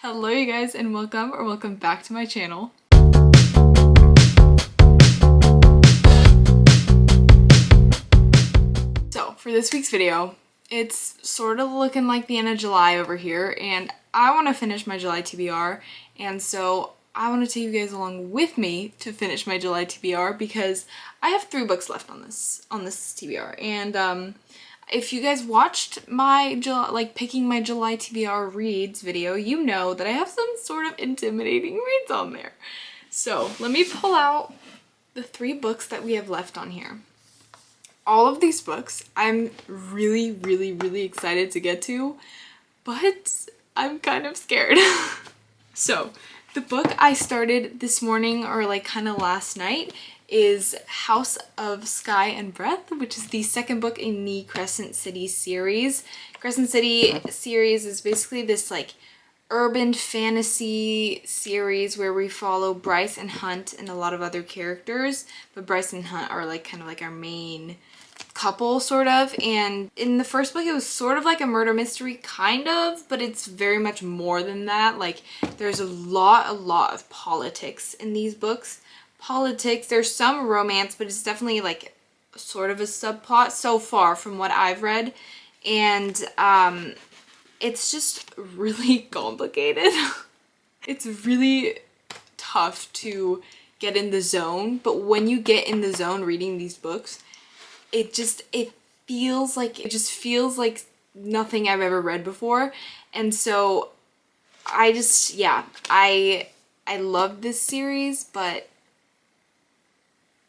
Hello you guys and welcome back to my channel. So for this week's video, it's sort of looking like the end of July over here and I want to finish my July TBR, and so I want to take you guys along with me to finish my July TBR because I have 3 books left on this TBR, and if you guys watched my picking my July TBR reads video, you know that I have some sort of intimidating reads on there. So let me pull out the 3 books that we have left on here. All of these books I'm really excited to get to, but I'm kind of scared. So the book I started this morning, or like kind of last night, is House of Sky and Breath, which is the second book in the Crescent City series. Crescent City series is basically this like urban fantasy series where we follow Bryce and Hunt and a lot of other characters, but Bryce and Hunt are like kind of like our main couple sort of. And in the first book it was sort of like a murder mystery kind of, but it's very much more than that. Like there's a lot of politics in these books. There's some romance, but it's definitely like sort of a subplot so far from what I've read, and it's just really complicated. It's really tough to get in the zone, but when you get in the zone reading these books, it just feels like nothing I've ever read before. And so I love this series, but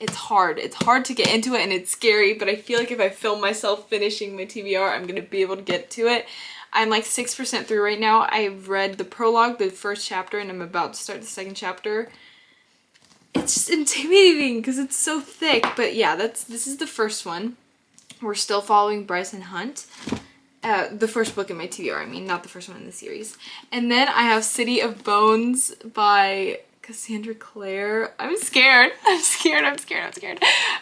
it's hard to get into it and it's scary, but I feel like if I film myself finishing my TBR, I'm gonna be able to get to it. I'm like 6% through right now. I've read the prologue, the first chapter, and I'm about to start the second chapter. It's just intimidating because it's so thick, but yeah, this is the first one. We're still following Bryce and Hunt. The first book in my TBR, I mean, not the first one in the series. And then I have City of Bones by Cassandra Clare. I'm scared.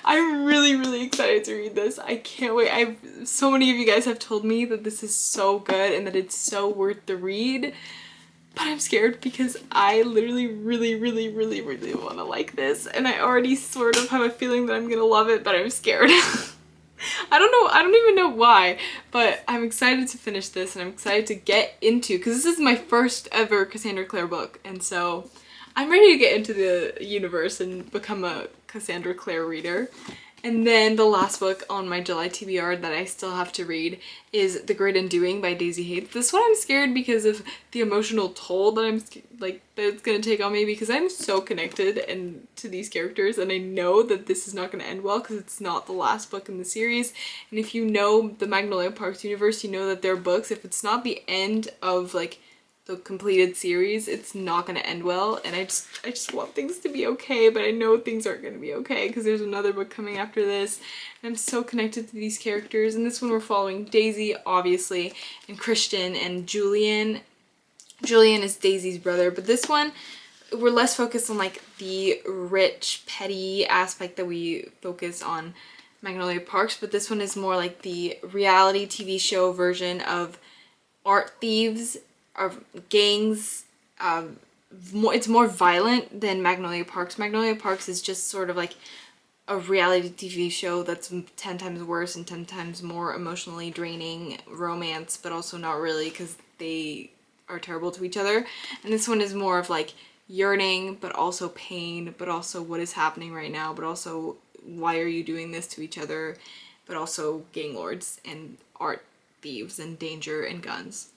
I'm really excited to read this. I can't wait. So many of you guys have told me that this is so good and that it's so worth the read. But I'm scared because I literally really want to like this, and I already sort of have a feeling that I'm gonna love it, but I'm scared. I don't even know why, but I'm excited to finish this and I'm excited to get into, because this is my first ever Cassandra Clare book, and so I'm ready to get into the universe and become a Cassandra Clare reader. And then the last book on my July TBR that I still have to read is The Great Undoing by Daisy Hates. This one I'm scared because of the emotional toll that that it's gonna take on me, because I'm so connected to these characters, and I know that this is not gonna end well because it's not the last book in the series. And if you know the Magnolia Parks universe, you know that their books, if it's not the end of like the completed series, it's not gonna end well, and I just want things to be okay, but I know things aren't gonna be okay because there's another book coming after this, and I'm so connected to these characters. And this one we're following Daisy, obviously, and Christian and Julian. Julian is Daisy's brother, but this one we're less focused on like the rich, petty aspect that we focus on Magnolia Parks, but this one is more like the reality TV show version of art thieves, of gangs. It's more violent than Magnolia Parks. Magnolia Parks is just sort of like a reality TV show that's 10 times worse and 10 times more emotionally draining romance, but also not really because they are terrible to each other. And this one is more of like yearning, but also pain, but also what is happening right now, but also why are you doing this to each other, but also gang lords and art thieves and danger and guns.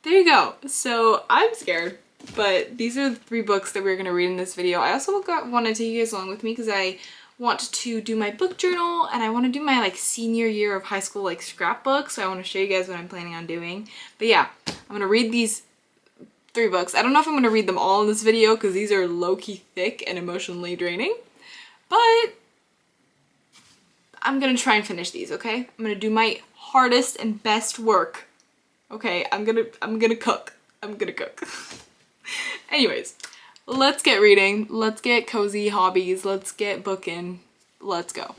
There you go. So I'm scared, but these are the 3 books that we're going to read in this video. I also want to take you guys along with me because I want to do my book journal, and I want to do my like senior year of high school like scrapbook, so I want to show you guys what I'm planning on doing. But yeah, I'm going to read these 3 books. I don't know if I'm going to read them all in this video because these are low-key thick and emotionally draining, but I'm going to try and finish these, okay? I'm going to do my hardest and best work. Okay, I'm gonna cook. I'm gonna cook. Anyways, let's get reading. Let's get cozy hobbies. Let's get booking. Let's go.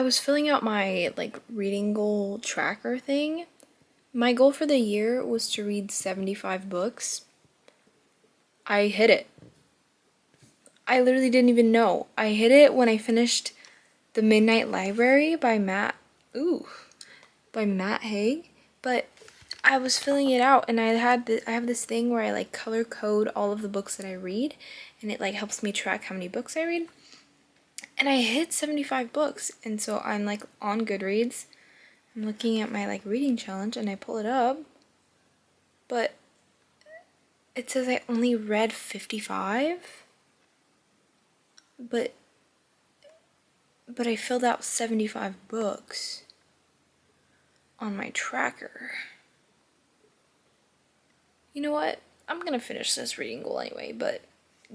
was filling out my like reading goal tracker thing. My goal for the year was to read 75 books. I hit it. I literally didn't even know. I hit it when I finished The Midnight Library by Matt Haig. But I was filling it out, and I have this thing where I like color code all of the books that I read, and it like helps me track how many books I read. And I hit 75 books, and so I'm like on Goodreads. I'm looking at my like reading challenge, and I pull it up, but it says I only read 55. But I filled out 75 books on my tracker. You know what? I'm gonna finish this reading goal anyway, but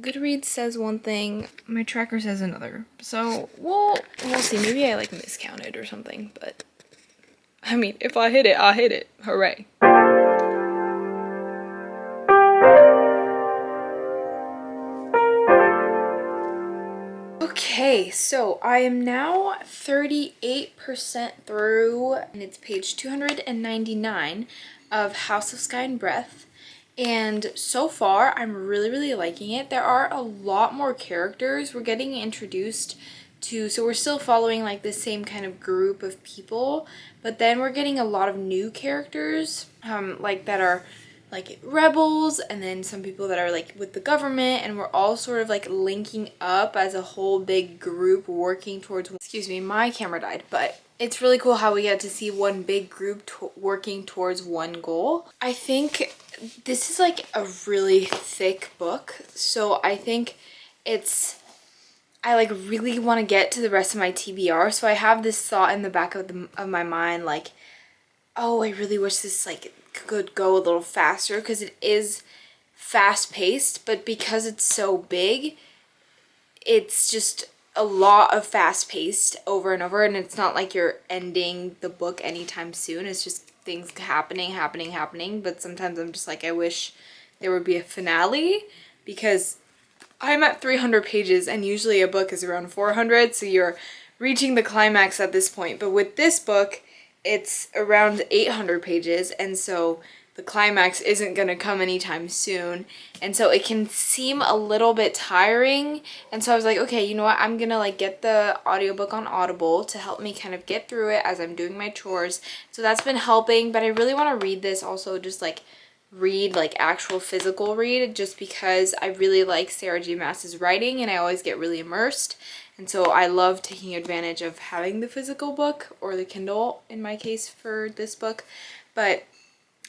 Goodreads says one thing, my tracker says another. So we'll see. Maybe I like miscounted or something, but I mean, if I hit it, I hit it. Hooray. Okay, so I am now 38% through, and it's page 299 of House of Sky and Breath. And so far, I'm really liking it. There are a lot more characters we're getting introduced to, so we're still following like the same kind of group of people, but then we're getting a lot of new characters, like that are like rebels, and then some people that are like with the government, and we're all sort of like linking up as a whole big group working towards, excuse me, my camera died, but it's really cool how we get to see one big group working towards one goal. I think this is like a really thick book, so I think I like really want to get to the rest of my TBR, so I have this thought in the back of my mind like, oh, I really wish this like could go a little faster, because it is fast paced, but because it's so big, it's just a lot of fast paced over and over, and it's not like you're ending the book anytime soon. It's just things happening, but sometimes I'm just like, I wish there would be a finale, because I'm at 300 pages and usually a book is around 400, so you're reaching the climax at this point. But with this book, it's around 800 pages, and so the climax isn't going to come anytime soon, and so it can seem a little bit tiring. And so I was like, okay, you know what, I'm gonna like get the audiobook on Audible to help me kind of get through it as I'm doing my chores, so that's been helping. But I really want to read this also, just like read like actual physical read, just because I really like Sarah J Maas's writing and I always get really immersed. And so I love taking advantage of having the physical book, or the Kindle in my case for this book. But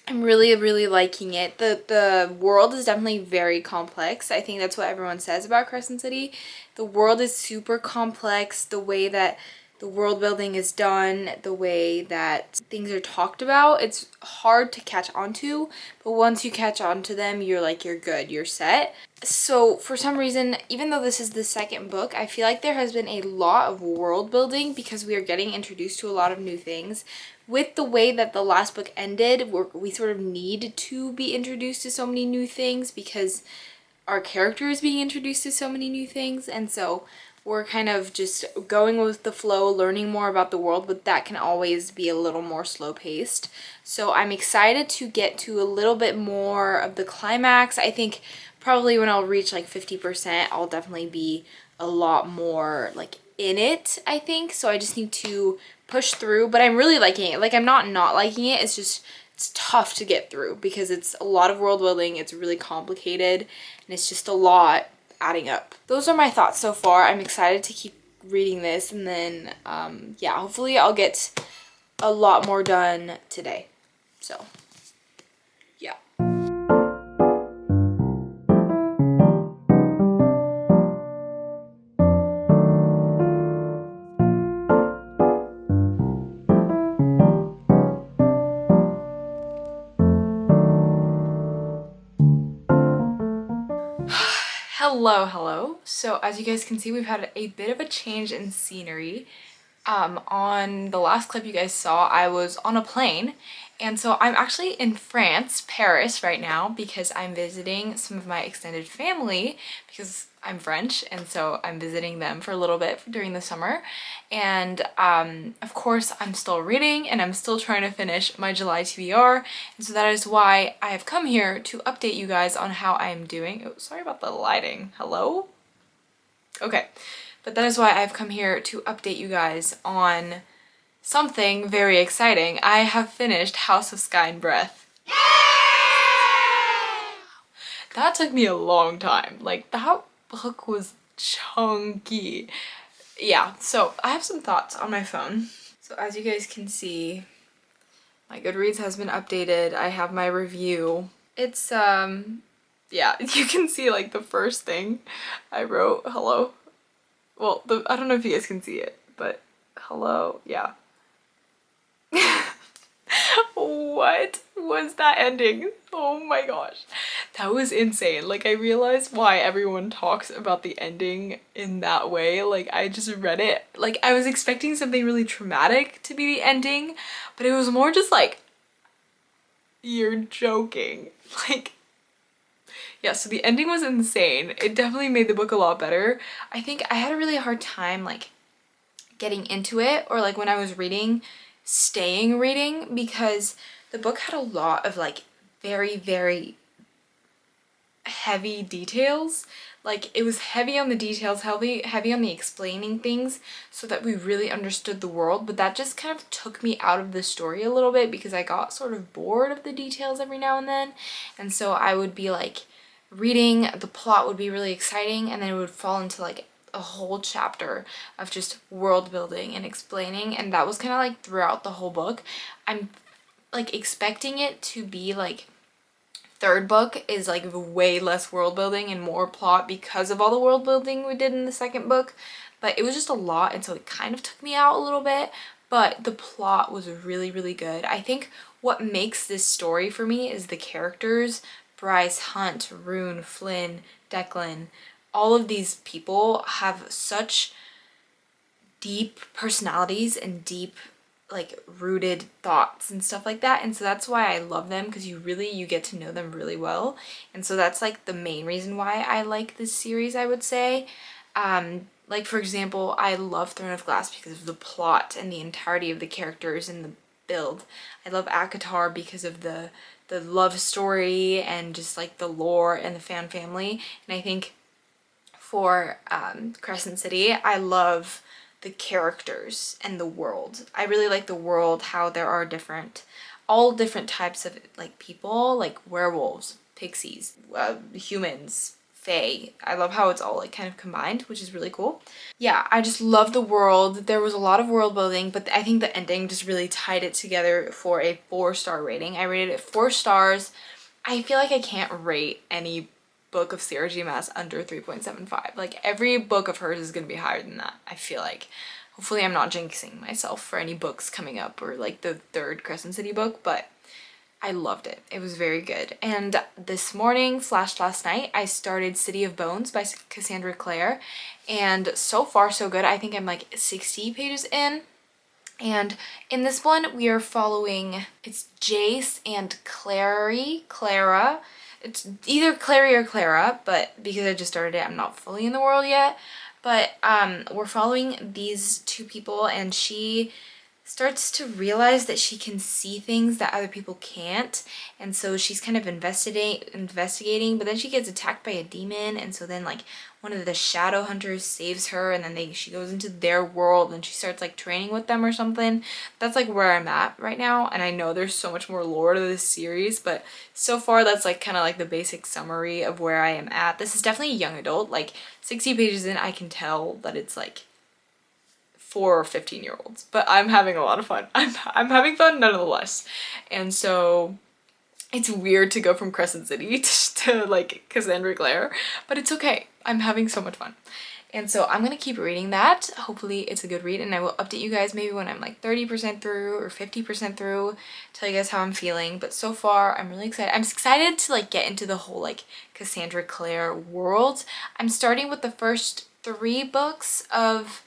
I'm really liking it. The world is definitely very complex. I think that's what everyone says about Crescent City. The world is super complex. The way that the world building is done, the way that things are talked about, it's hard to catch on to, but once you catch on to them, you're like, you're good, you're set. So for some reason, even though this is the second book, I feel like there has been a lot of world building, because we are getting introduced to a lot of new things. With the way that the last book ended, we sort of need to be introduced to so many new things, because our character is being introduced to so many new things, and so we're kind of just going with the flow, learning more about the world, but that can always be a little more slow paced. So I'm excited to get to a little bit more of the climax. I think probably when I'll reach like 50%, I'll definitely be a lot more like in it, I think. So I just need to push through, but I'm really liking it. Like, I'm not liking it. It's just, it's tough to get through because it's a lot of world building. It's really complicated, and it's just a lot adding up. Those are my thoughts so far. I'm excited to keep reading this, and then yeah, hopefully I'll get a lot more done today. So yeah. Hello. So as you guys can see, we've had a bit of a change in scenery. On the last clip you guys saw, I was on a plane, and so I'm actually in France, Paris right now, because I'm visiting some of my extended family, because I'm French, and so I'm visiting them for a little bit during the summer. And of course, I'm still reading and I'm still trying to finish my July TBR. And so that is why I have come here to update you guys on how I am doing. Oh, sorry about the lighting. Hello? Okay. But that is why I've come here to update you guys on something very exciting. I have finished House of Sky and Breath. That took me a long time. Like, that book was chunky. Yeah, so I have some thoughts on my phone. So as you guys can see, my Goodreads has been updated. I have my review. It's, yeah, you can see like the first thing I wrote, hello. Well, I don't know if you guys can see it, but hello, yeah. What was that ending? Oh my gosh. That was insane. Like, I realized why everyone talks about the ending in that way. Like, I just read it. Like, I was expecting something really traumatic to be the ending, but it was more just like, you're joking. Like, yeah, so the ending was insane. It definitely made the book a lot better. I think I had a really hard time, like, getting into it, or like when I was reading, staying reading, because the book had a lot of like very, very heavy details. Like, it was heavy on the details, heavy on the explaining things so that we really understood the world, but that just kind of took me out of the story a little bit because I got sort of bored of the details every now and then. And so I would be like reading, the plot would be really exciting, and then it would fall into like a whole chapter of just world building and explaining, and that was kind of like throughout the whole book. I'm like expecting it to be like third book is like way less world building and more plot because of all the world building we did in the second book, but it was just a lot, and so it kind of took me out a little bit, but the plot was really, really good. I think what makes this story for me is the characters. Bryce, Hunt, Rune, Flynn, Declan, all of these people have such deep personalities and deep like rooted thoughts and stuff like that, and so that's why I love them, because you get to know them really well, and so that's like the main reason why I like this series, I would say. Like, for example, I love Throne of Glass because of the plot and the entirety of the characters and the build. I love ACOTAR because of the love story and just like the lore and the fan family, and I think for Crescent City, I love the characters and the world. I really like the world, how there are all different types of like people, like werewolves, pixies, humans, fae. I love how it's all like kind of combined, which is really cool. Yeah, I just love the world. There was a lot of world building, but I think the ending just really tied it together for a 4-star rating. I rated it 4 stars. I feel like I can't rate any book of Sarah J Maas under 3.75. Like, every book of hers is gonna be higher than that, I feel like. Hopefully I'm not jinxing myself for any books coming up, or like the third Crescent City book, but I loved it. It was very good. And this morning / last night, I started City of Bones by Cassandra Clare, and so far so good. I think I'm like 60 pages in. And in this one, we are following, it's Jace and Clara. It's either Clary or Clara, but because I just started it, I'm not fully in the world yet. But we're following these two people, and she starts to realize that she can see things that other people can't, and so she's kind of investigating, but then she gets attacked by a demon, and so then like one of the shadow hunters saves her, and then she goes into their world and she starts like training with them or something. That's like where I'm at right now, and I know there's so much more lore to this series, but so far that's like kind of like the basic summary of where I am at. This is definitely a young adult. Like, 60 pages in, I can tell that it's like for 15-year-olds, but I'm having a lot of fun. I'm having fun nonetheless. And so it's weird to go from Crescent City to like Cassandra Clare, but it's okay. I'm having so much fun. And so I'm gonna keep reading that. Hopefully it's a good read, and I will update you guys maybe when I'm like 30% through or 50% through, tell you guys how I'm feeling. But so far I'm really excited. I'm excited to like get into the whole like Cassandra Clare world. I'm starting with the first 3 books of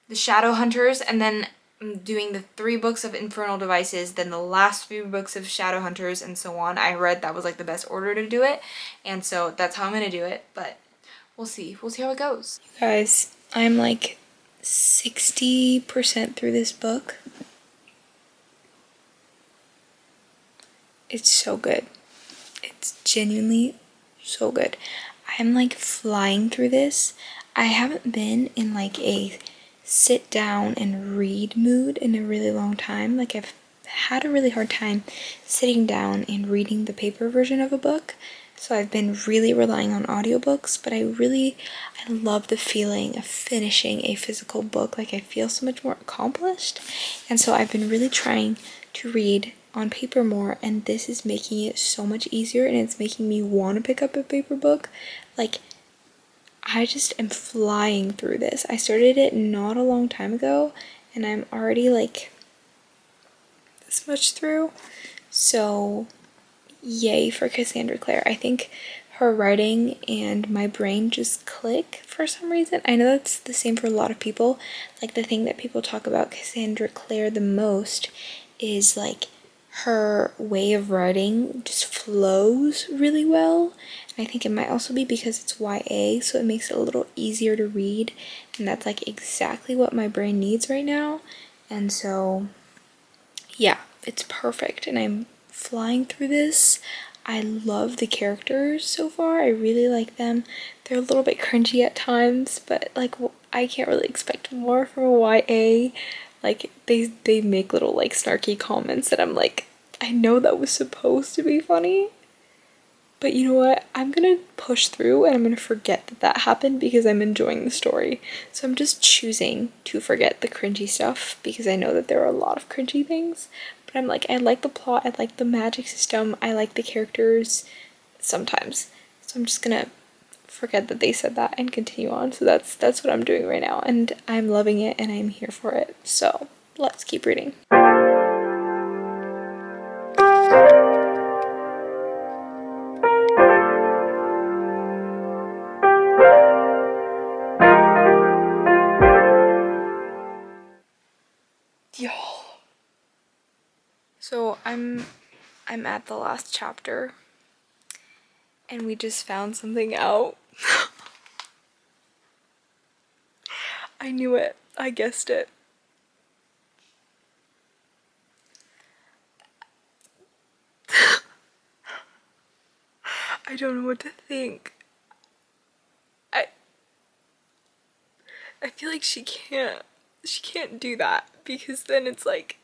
the Shadow Hunters, and then I'm doing the 3 books of Infernal Devices, then the last few books of Shadow Hunters, and so on. I read that was like the best order to do it, and so that's how I'm gonna do it. But we'll see. We'll see how it goes. Guys, I'm like 60% through this book. It's so good. It's genuinely so good. I'm like flying through this. I haven't been in like a sit down and read mood in a really long time. Like I've had a really hard time sitting down and reading the paper version of a book. So I've been really relying on audiobooks, but I love the feeling of finishing a physical book. Like I feel so much more accomplished. And so I've been really trying to read on paper more, and this is making it so much easier, and it's making me want to pick up a paper book. Like I just am flying through this. I started it not a long time ago, and I'm already like this much through. So yay for Cassandra Clare. I think her writing and my brain just click for some reason. I know that's the same for a lot of people. Like the thing that people talk about Cassandra Clare the most is like her way of writing just flows really well. And I think it might also be because it's YA, so it makes it a little easier to read, and that's like exactly what my brain needs right now. And so yeah, it's perfect, and I'm flying through this. I love the characters so far. I really like them. They're a little bit cringy at times, but like I can't really expect more from a YA. Like they make little like snarky comments that I'm like, I know that was supposed to be funny, but you know what? I'm gonna push through and I'm gonna forget that that happened because I'm enjoying the story. So I'm just choosing to forget the cringy stuff because I know that there are a lot of cringy things. But I'm like, I like the plot, I like the magic system, I like the characters sometimes. So I'm just gonna forget that they said that and continue on. So that's what I'm doing right now, and I'm loving it and I'm here for it. So let's keep reading. Y'all. So I'm at the last chapter, and we just found something out. I knew it. I guessed it. I don't know what to think. I feel like she can't do that, because then it's like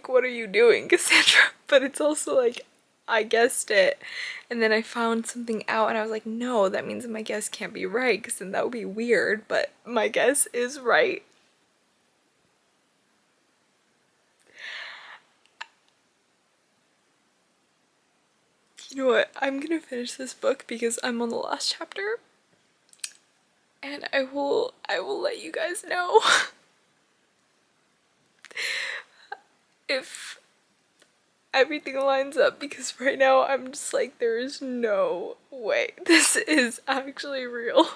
what are you doing, Cassandra? But it's also like I guessed it, and then I found something out and I was like, no, that means my guess can't be right, because then that would be weird, but my guess is right. You know what? I'm gonna finish this book because I'm on the last chapter, and I will let you guys know if everything lines up, because right now I'm just like, there is no way this is actually real.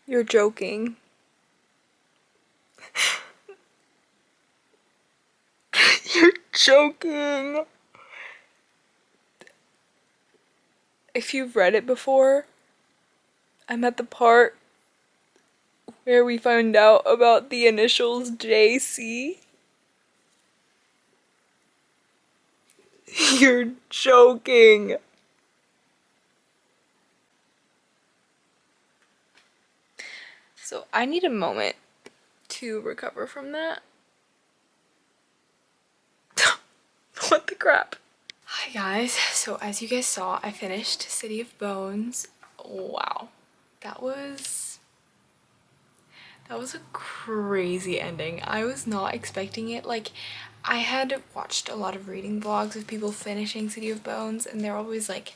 You're joking. You're joking. If you've read it before, I'm at the part where we find out about the initials JC. You're joking. So I need a moment to recover from that. What the crap? Hi guys, so as you guys saw, I finished City of Bones. Wow, that was a crazy ending. I was not expecting it. Like, I had watched a lot of reading vlogs of people finishing City of Bones, and they're always like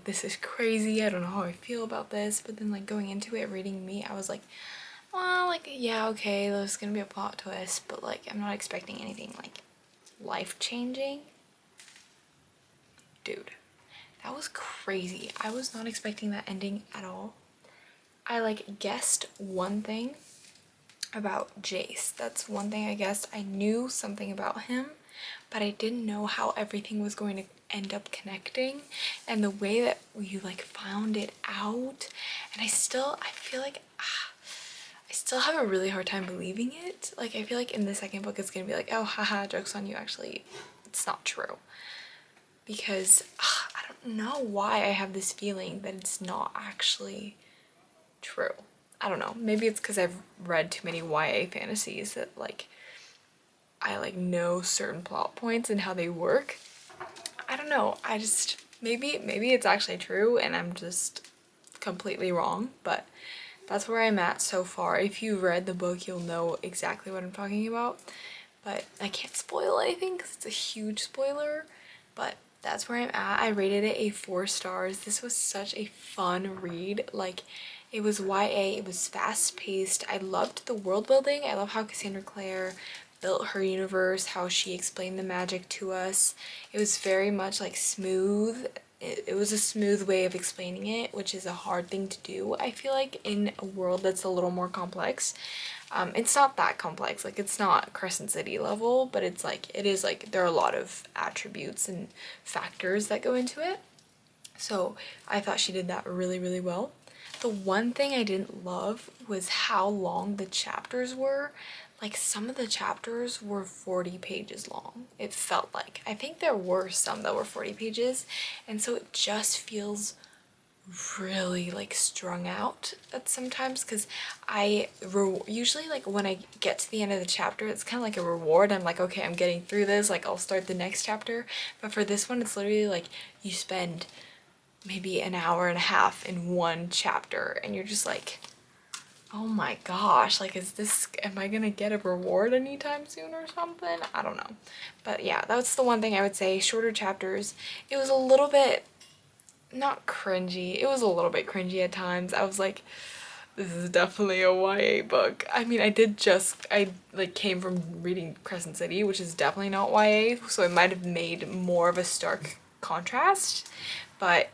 this is crazy, I don't know how I feel about this. But then like going into it, reading me, I was like, well, like yeah, okay, there's gonna be a plot twist, but like I'm not expecting anything like life-changing. Dude, that was crazy. I was not expecting that ending at all. I like guessed one thing, about Jace. That's one thing I guess. I knew something about him, but I didn't know how everything was going to end up connecting, and the way that you like found it out. And I feel like I still have a really hard time believing it. Like, I feel like in the second book it's gonna be like, oh haha, joke's on you. Actually, it's not true, because I don't know why I have this feeling that it's not actually true. I don't know, maybe it's because I've read too many YA fantasies that like I like know certain plot points and how they work. I don't know, I just maybe it's actually true and I'm just completely wrong, but that's where I'm at so far. If you read the book, you'll know exactly what I'm talking about, but I can't spoil anything because it's a huge spoiler. But that's where I'm at. I rated it a 4 stars. This was such a fun read. Like, it was YA, it was fast paced. I loved the world building. I love how Cassandra Clare built her universe, how she explained the magic to us. It was very much like smooth. It was a smooth way of explaining it, which is a hard thing to do, I feel like, in a world that's a little more complex. It's not that complex, like it's not Crescent City level, but it is like there are a lot of attributes and factors that go into it. So I thought she did that really, really well. The one thing I didn't love was how long the chapters were. Like, some of the chapters were 40 pages long, it felt like. I think there were some that were 40 pages, and so it just feels really like strung out at sometimes, because usually like when I get to the end of the chapter, it's kind of like a reward. I'm like, okay, I'm getting through this, like I'll start the next chapter. But for this one, it's literally like you spend maybe an hour and a half in one chapter and you're just like, oh my gosh, like am I gonna get a reward anytime soon or something? I don't know. But yeah, that's the one thing I would say. Shorter chapters. It was a little bit, not cringy, it was a little bit cringy at times. I was like, this is definitely a YA book. I mean, I like came from reading Crescent City, which is definitely not YA, so it might have made more of a stark contrast, but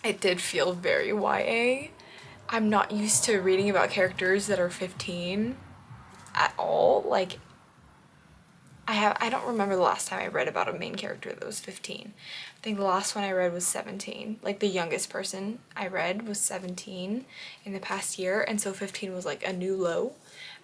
it did feel very YA. I'm not used to reading about characters that are 15 at all. Like, I don't remember the last time I read about a main character that was 15. I think the last one I read was 17. Like, the youngest person I read was 17 in the past year, and so 15 was like a new low.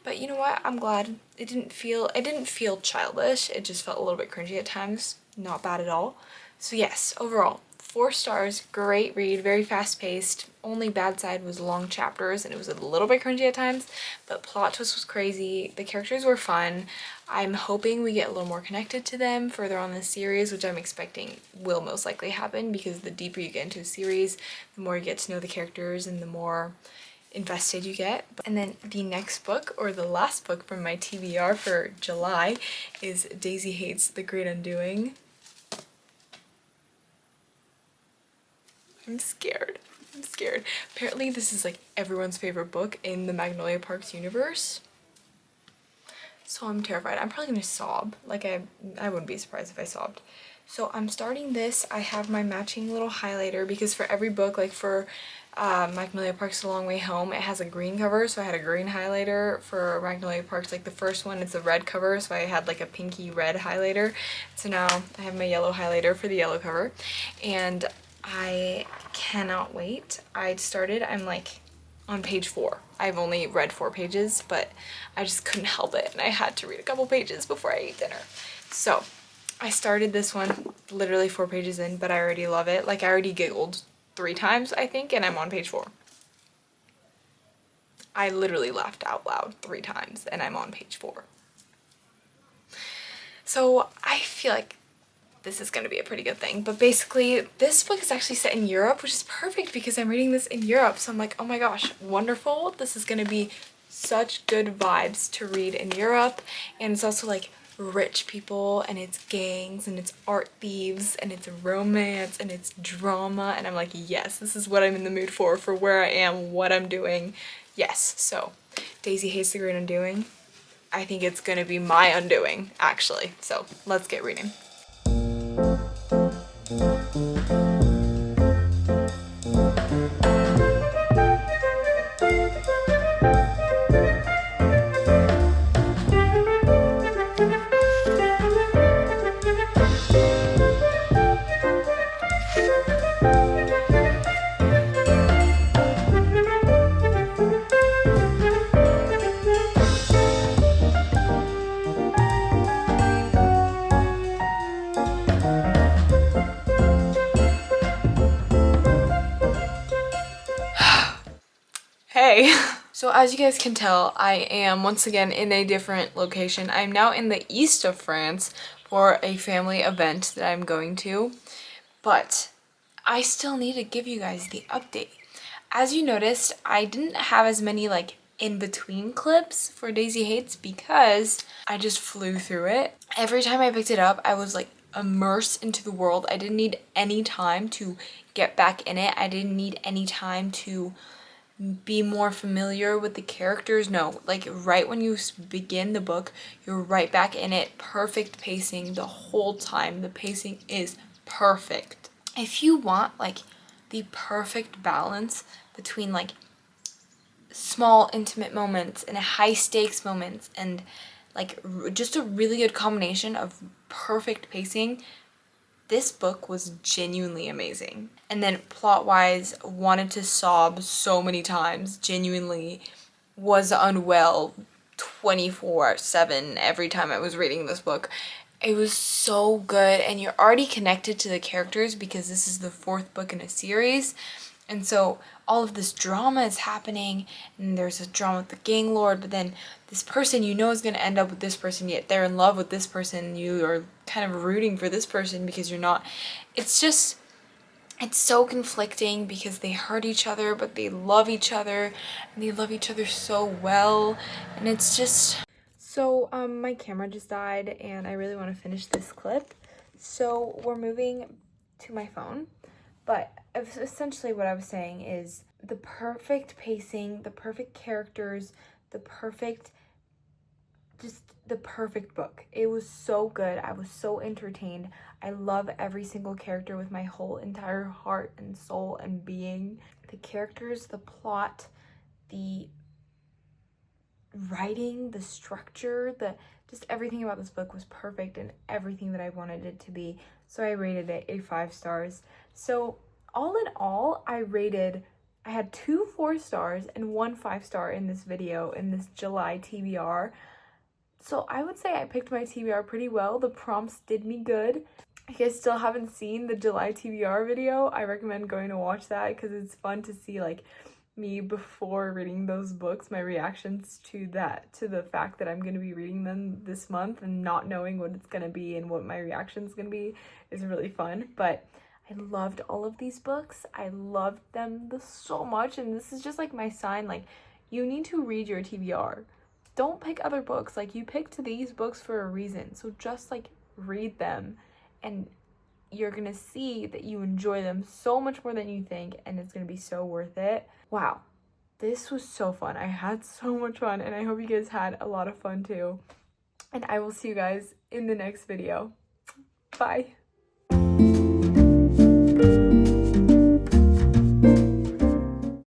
But you know what? I'm glad it didn't feel childish. It just felt a little bit cringy at times. Not bad at all. So yes, overall, 4 stars, great read, very fast paced. Only bad side was long chapters and it was a little bit cringy at times, but plot twist was crazy. The characters were fun. I'm hoping we get a little more connected to them further on this series, which I'm expecting will most likely happen, because the deeper you get into a series, the more you get to know the characters and the more invested you get. And then the next book, or the last book from my TBR for July, is Daisy Hates The Great Undoing. I'm scared. Apparently this is like everyone's favorite book in the Magnolia Parks universe. So I'm terrified. I'm probably gonna sob. Like, I wouldn't be surprised if I sobbed. So I'm starting this. I have my matching little highlighter, because for every book, like for Magnolia Parks A Long Way Home, it has a green cover, so I had a green highlighter. For Magnolia Parks, like the first one, it's a red cover, so I had like a pinky red highlighter. So now I have my yellow highlighter for the yellow cover, and I cannot wait. I'm like on page 4. I've only read 4 pages, but I just couldn't help it and I had to read a couple pages before I ate dinner. So I started this one literally 4 pages in, but I already love it. Like, I already giggled 3 times, I think, and I'm on page 4. I literally laughed out loud 3 times and I'm on page 4. So I feel like this is going to be a pretty good thing. But basically, this book is actually set in Europe, which is perfect because I'm reading this in Europe. So I'm like, oh my gosh, wonderful. This is going to be such good vibes to read in Europe. And it's also like rich people, and it's gangs, and it's art thieves, and it's romance, and it's drama. And I'm like, yes, this is what I'm in the mood for where I am, what I'm doing. Yes, so Daisy Hates the Great Undoing. I think it's going to be my undoing, actually. So let's get reading. Okay. So as you guys can tell, I am once again in a different location. I'm now in the east of France for a family event that I'm going to, but I still need to give you guys the update. As you noticed, I didn't have as many like in-between clips for Daisy Hates because I just flew through it. Every time I picked it up, I was like immersed into the world. I didn't need any time to get back in it. I didn't need any time to be more familiar with the characters. No, like right when you begin the book, you're right back in it. Perfect pacing the whole time. The pacing is perfect. If you want like the perfect balance between like small intimate moments and high stakes moments and like just a really good combination of perfect pacing, this book was genuinely amazing. And then plot-wise, wanted to sob so many times, genuinely was unwell 24/7 every time I was reading this book. It was so good, and you're already connected to the characters because this is the 4th book in a series. And so all of this drama is happening, and there's a drama with the gang lord, but then this person you know is going to end up with this person, yet they're in love with this person. You are kind of rooting for this person because you're not. It's just, it's so conflicting because they hurt each other, but they love each other, and they love each other so well, and it's just... So, my camera just died, and I really want to finish this clip, so we're moving to my phone. But essentially what I was saying is the perfect pacing, the perfect characters, the perfect book. It was so good. I was so entertained. I love every single character with my whole entire heart and soul and being. The characters, the plot, the writing, the structure, just everything about this book was perfect and everything that I wanted it to be. So I rated it a 5 stars. So all in all, I had 2 4-stars and 1 5-star in this video, in this July TBR. So I would say I picked my TBR pretty well. The prompts did me good. If you guys still haven't seen the July TBR video, I recommend going to watch that because it's fun to see like me before reading those books, my reactions to the fact that I'm going to be reading them this month and not knowing what it's going to be and what my reaction's going to be is really fun. But I loved all of these books. I loved them so much, and this is just like my sign, like, you need to read your TBR. Don't pick other books. Like, you picked these books for a reason, so just like read them and you're gonna see that you enjoy them so much more than you think, and it's gonna be so worth it. Wow, this was so fun. I had so much fun, and I hope you guys had a lot of fun too. And I will see you guys in the next video. Bye.